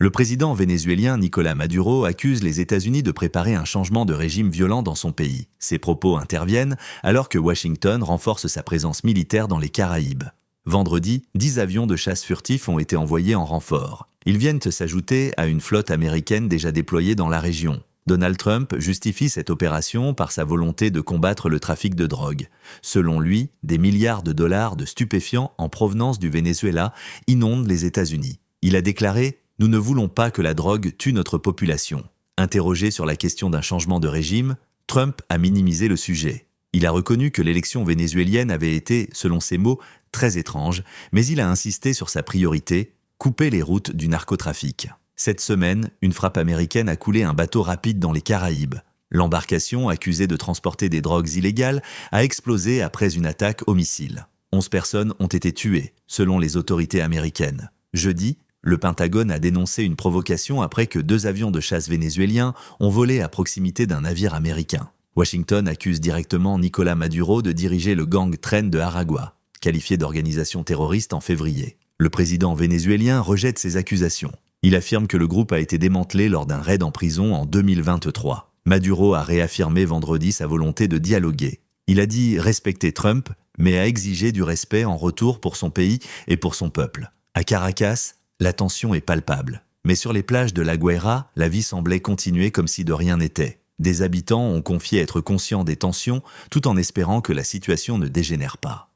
Le président vénézuélien Nicolás Maduro accuse les États-Unis de préparer un changement de régime violent dans son pays. Ces propos interviennent alors que Washington renforce sa présence militaire dans les Caraïbes. Vendredi, 10 avions de chasse furtifs ont été envoyés en renfort. Ils viennent s'ajouter à une flotte américaine déjà déployée dans la région. Donald Trump justifie cette opération par sa volonté de combattre le trafic de drogue. Selon lui, des milliards de dollars de stupéfiants en provenance du Venezuela inondent les États-Unis. Il a déclaré « Nous ne voulons pas que la drogue tue notre population ». Interrogé sur la question d'un changement de régime, Trump a minimisé le sujet. Il a reconnu que l'élection vénézuélienne avait été, selon ses mots, très étrange, mais il a insisté sur sa priorité, couper les routes du narcotrafic. Cette semaine, une frappe américaine a coulé un bateau rapide dans les Caraïbes. L'embarcation, accusée de transporter des drogues illégales, a explosé après une attaque au missile. 11 personnes ont été tuées, selon les autorités américaines. Jeudi, le Pentagone a dénoncé une provocation après que 2 avions de chasse vénézuéliens ont volé à proximité d'un navire américain. Washington accuse directement Nicolás Maduro de diriger le gang Tren de Aragua, qualifié d'organisation terroriste en février. Le président vénézuélien rejette ces accusations. Il affirme que le groupe a été démantelé lors d'un raid en prison en 2023. Maduro a réaffirmé vendredi sa volonté de dialoguer. Il a dit respecter Trump, mais a exigé du respect en retour pour son pays et pour son peuple. À Caracas, la tension est palpable. Mais sur les plages de La Guaira, la vie semblait continuer comme si de rien n'était. Des habitants ont confié être conscients des tensions tout en espérant que la situation ne dégénère pas.